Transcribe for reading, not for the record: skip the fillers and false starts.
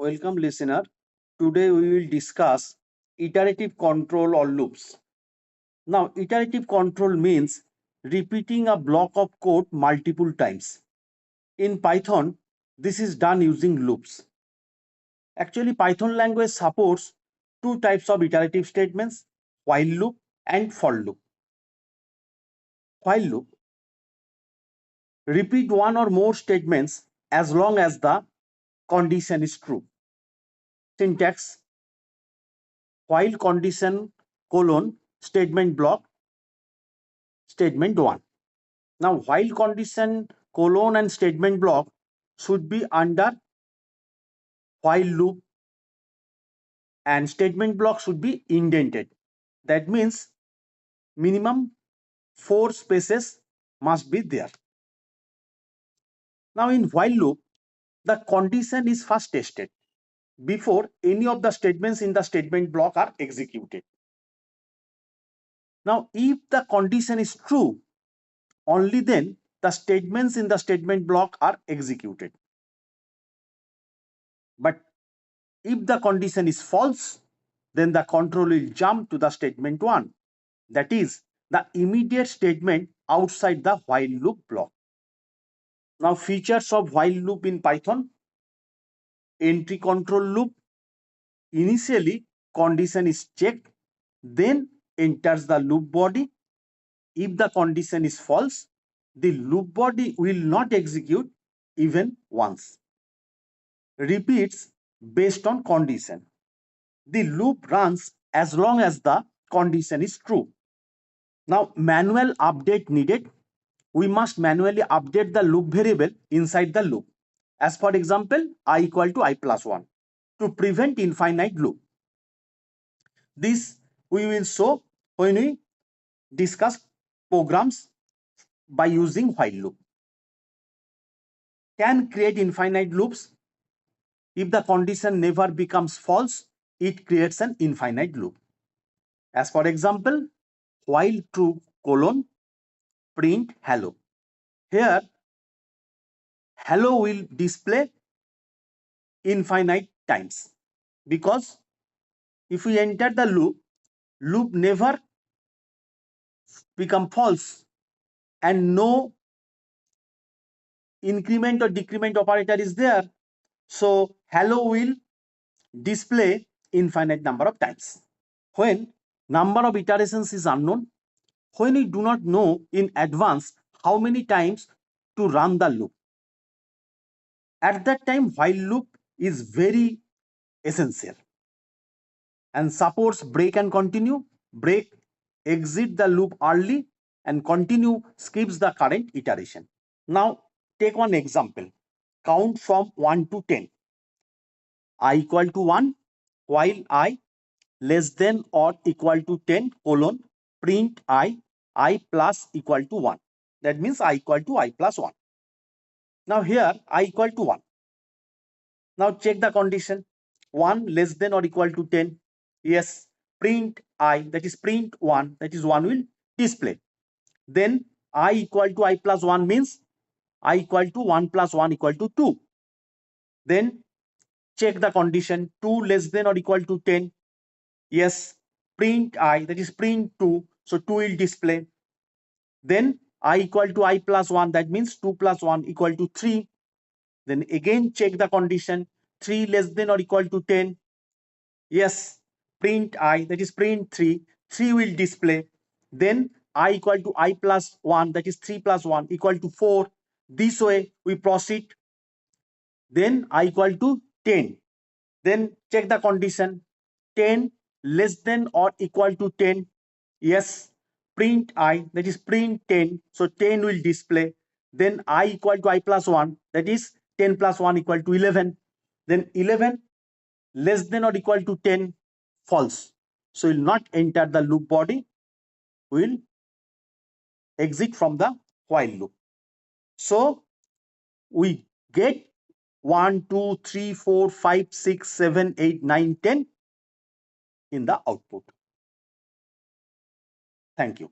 Welcome listener. Today we will discuss iterative control or loops. Now iterative control means repeating a block of code multiple times. In Python, this is done using loops. Actually, Python language supports two types of iterative statements, while loop and for loop. While loop repeat one or more statements as long as the condition is true. Syntax: while condition colon statement block statement 1. Now while condition colon and statement block should be under while loop and statement block should be indented. That means minimum 4 spaces must be there. Now in while loop, the condition is first tested before any of the statements in the statement block are executed. Now if the condition is true, only then the statements in the statement block are executed. But if the condition is false, then the control will jump to the statement 1, that is the immediate statement outside the while loop block. Now features of while loop in Python: entry control loop. Initially condition is checked, then enters the loop body. If the condition is false, the loop body will not execute even once. Repeats based on condition. The loop runs as long as the condition is true. Now manual update needed. We must manually update the loop variable inside the loop. As for example, I equal to I plus 1 to prevent infinite loop. This we will show when we discuss programs by using while loop. Can create infinite loops. If the condition never becomes false, it creates an infinite loop. As for example, while true colon print hello. Here hello will display infinite times, because if we enter the loop, loop never become false and no increment or decrement operator is there, so hello will display infinite number of times. When number of iterations is unknown, when we do not know in advance how many times to run the loop, at that time while loop is very essential and supports break and continue. Break exit the loop early and continue skips the current iteration. Now take one example. Count from 1 to 10. I equal to 1 while I less than or equal to 10 colon print I plus equal to 1. That means I equal to I plus 1. Now here I equal to 1. Now check the condition. 1 less than or equal to 10. Yes, print I, that is print 1, that is 1 will display. Then I equal to I plus 1 means I equal to 1 plus 1 equal to 2. Then check the condition. 2 less than or equal to 10. Yes, print I, that is print 2, so 2 will display. Then I equal to I plus 1, that means 2 plus 1 equal to 3. Then again check the condition. 3 less than or equal to 10. Yes, print I, that is print 3. 3 will display. Then I equal to I plus 1, that is 3 plus 1 equal to 4. This way we proceed. Then I equal to 10. Then check the condition. 10 less than or equal to 10. Yes, print I, that is print 10. So 10 will display. Then I equal to I plus 1, that is 10 plus 1 equal to 11. Then 11 less than or equal to 10, false. So will not enter the loop body, will exit from the while loop. So we get 1, 2, 3, 4, 5, 6, 7, 8, 9, 10 in the output. Thank you.